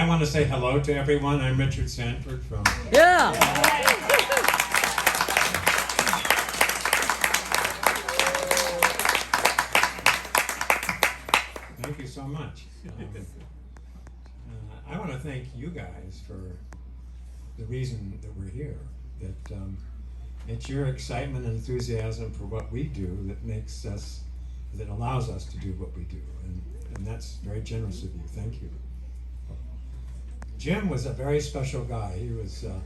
I want to say hello to everyone. I'm Richard Sanford from... Yeah! Thank you so much. I want to thank you guys for the reason that we're here. That it's your excitement and enthusiasm for what we do that makes us, that allows us to do what we do. And that's very generous of you. Thank you. Jim was a very special guy. He was a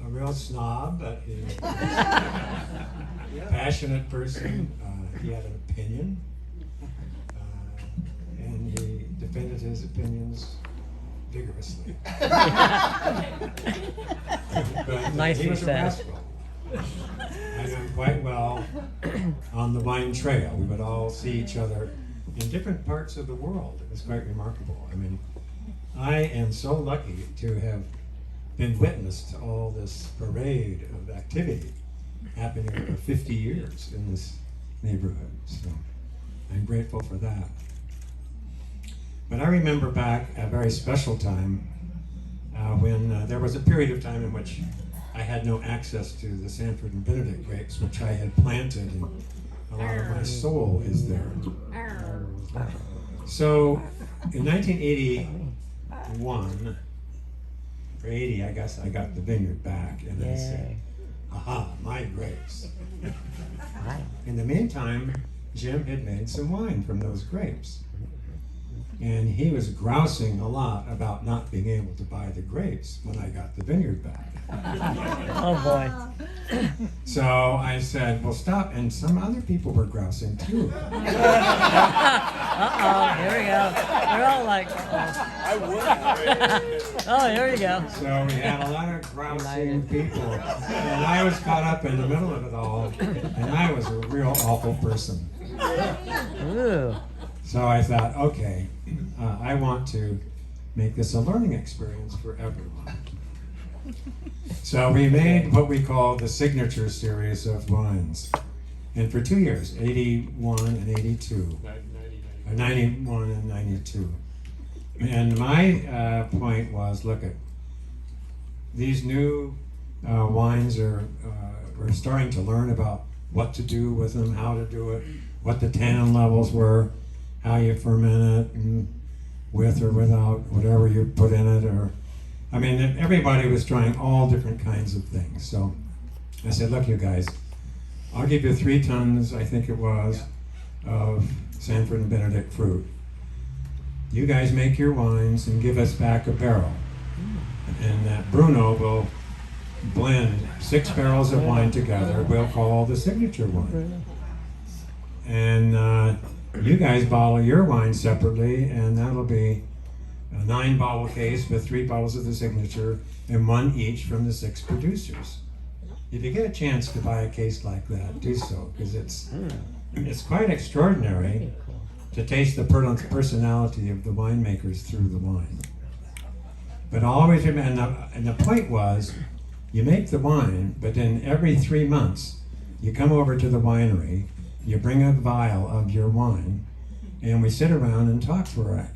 real snob, but he was a passionate person. He had an opinion, and he defended his opinions vigorously. But Nicely he was a said. rascal. I knew him quite well on the wine trail. We would all see each other in different parts of the world. It was quite remarkable. I mean, I am so lucky to have been witness to all this parade of activity happening for 50 years in this neighborhood. So I'm grateful for that. But I remember back a very special time when there was a period of time in which I had no access to the Sanford and Benedict grapes, which I had planted, and a lot of my soul is there. So in 1981, or 80, I guess, I got the vineyard back, and I said, aha, my grapes. In the meantime, Jim had made some wine from those grapes. And he was grousing a lot about not being able to buy the grapes when I got the vineyard back. Oh boy. So I said, well, stop. And some other people were grousing too. Uh-oh, here we go. They're all like, oh, here you go. So we had a lot of grousing people. And I was caught up in the middle of it all. And I was a real awful person. Ooh. So I thought, okay, I want to make this a learning experience for everyone. So we made what we call the signature series of wines. And for 2 years, 81 and 82. 91 and 92. And my point was, look at these new wines we're starting to learn about what to do with them, how to do it, what the tannin levels were, how you ferment it, and with or without whatever you put in it, or I mean, everybody was trying all different kinds of things. So I said, look, you guys, I'll give you 3 tons, I think it was, of Sanford and Benedict fruit. You guys make your wines and give us back a barrel, and that Bruno will blend 6 barrels of wine together. We'll call the signature wine. And you guys bottle your wine separately, and that'll be a 9-bottle case with 3 bottles of the signature and 1 each from the 6 producers. If you get a chance to buy a case like that, do so, because it's quite extraordinary to taste the personality of the winemakers through the wine. But always remember, and the point was, you make the wine, but then every 3 months, you come over to the winery, you bring a vial of your wine, and we sit around and talk for a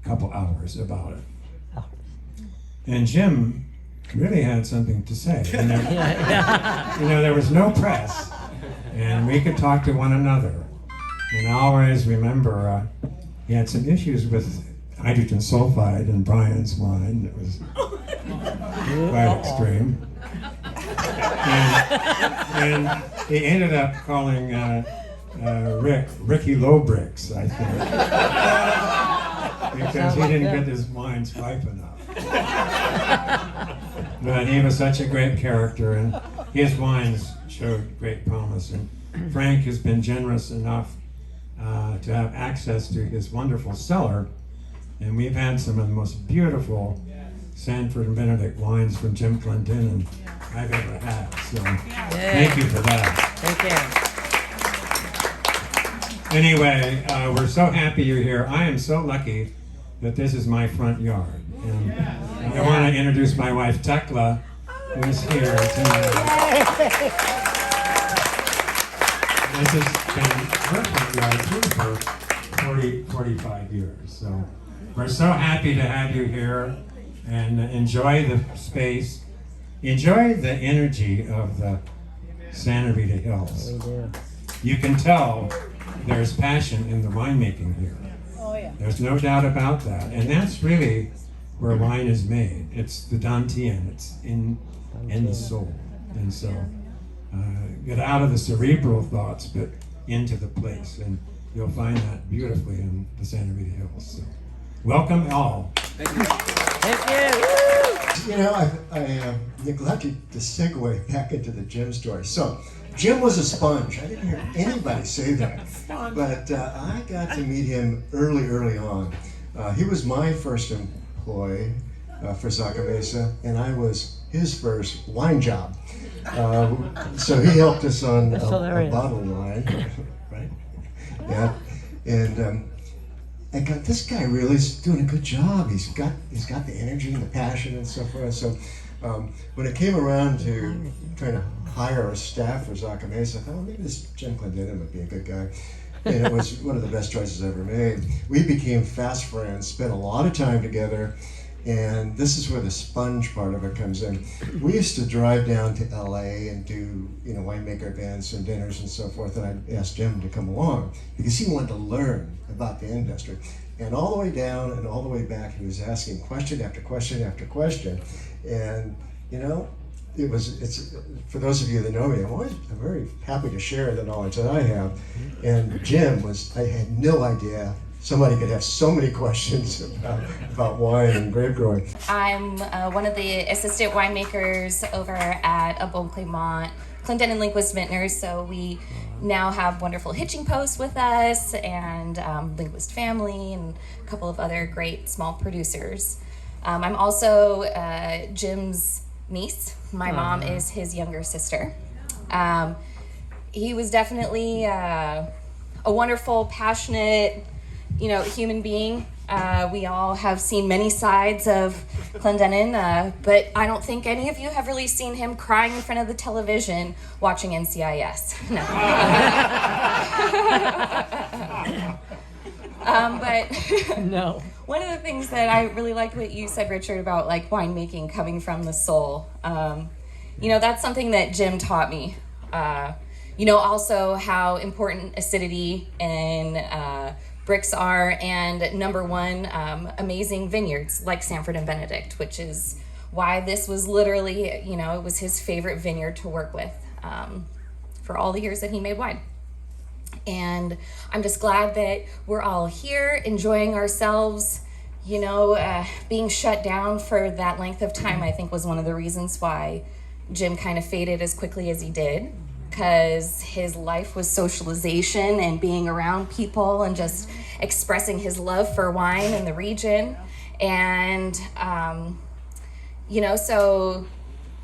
couple hours about it. And Jim really had something to say. And there was no press, and we could talk to one another. And I always remember he had some issues with hydrogen sulfide in Brian's wine. It was quite extreme. And he ended up calling Ricky Lowbricks, I think, because he didn't get his wines ripe enough. But he was such a great character, and his wines showed great promise. And Frank has been generous enough to have access to his wonderful cellar, and we've had some of the most beautiful Sanford and Benedict wines from Jim Clendenen I've ever had. So thank you for that. Take care. Anyway, we're so happy you're here. I am so lucky that this is my front yard. And I want to introduce my wife, Tekla, who's here tonight. This has been her front yard too for 45 years. So We're so happy to have you here and enjoy the space. Enjoy the energy of the Santa Rita Hills. We do. You can tell there's passion in the winemaking here. Oh, yeah. There's no doubt about that. And that's really where wine is made. It's the Dantian. It's in the soul. And so get out of the cerebral thoughts, but into the place. And you'll find that beautifully in the Santa Rita Hills. So welcome all. Thank you. You know, I neglected to segue back into the Jim story. So, Jim was a sponge. I didn't hear anybody say that. But I got to meet him early on. He was my first employee for Saca Mesa, and I was his first wine job. So he helped us on a bottle of wine, right? Yeah. And I got this guy really is doing a good job. He's got the energy and the passion and so forth. So when it came around to trying to hire a staff for Saca Mesa, I thought, well, maybe this Jim Clendenen would be a good guy. And it was one of the best choices I ever made. We became fast friends, spent a lot of time together, and this is where the sponge part of it comes in. We used to drive down to LA and do, winemaker events and dinners and so forth, and I asked Jim to come along because he wanted to learn about the industry. And all the way down and all the way back, he was asking question after question after question. And, it's for those of you that know me, I'm very happy to share the knowledge that I have. And Jim I had no idea somebody could have so many questions about wine and grape growing. I'm one of the assistant winemakers over at a Bon Clément Clendenen Linguist Vintners, so we now have wonderful Hitching Post with us and Linguist Family and a couple of other great small producers. I'm also Jim's niece. My mom is his younger sister. He was definitely a wonderful, passionate, human being. We all have seen many sides of Clendenen, but I don't think any of you have really seen him crying in front of the television watching NCIS. No. But No. one of the things that I really liked what you said, Richard, about like winemaking coming from the soul. That's something that Jim taught me. Also how important acidity and bricks are, and number one, amazing vineyards like Sanford and Benedict, which is why this was literally, it was his favorite vineyard to work with for all the years that he made wine. And I'm just glad that we're all here enjoying ourselves. Being shut down for that length of time, I think, was one of the reasons why Jim kind of faded as quickly as he did, because his life was socialization and being around people and just expressing his love for wine in the region. And,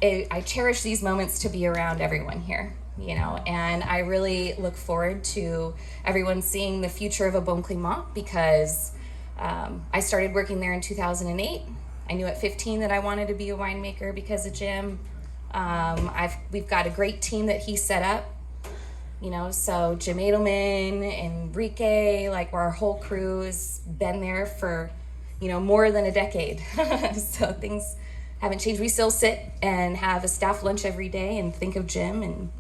I cherish these moments to be around everyone here, and I really look forward to everyone seeing the future of a Bon Clément, because I started working there in 2008. I knew at 15 that I wanted to be a winemaker because of Jim. We've got a great team that he set up, so Jim Edelman, Enrique, our whole crew has been there for, more than a decade. So things haven't changed. We still sit and have a staff lunch every day and think of Jim.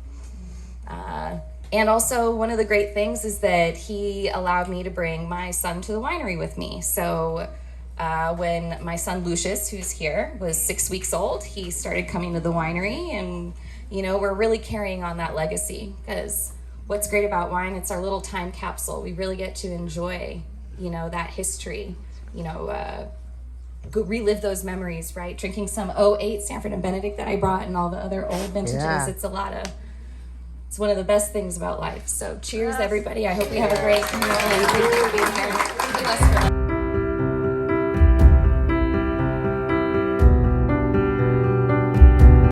And also one of the great things is that he allowed me to bring my son to the winery with me. So when my son Lucius, who's here, was 6 weeks old, he started coming to the winery, and we're really carrying on that legacy, because what's great about wine, it's our little time capsule. We really get to enjoy that history, go relive those memories, right? Drinking some 08 Sanford and Benedict that I brought and all the other old vintages. Yeah. It's one of the best things about life. So cheers, everybody. I hope we have a great meal. Thank you for being here. Thank you, Lester.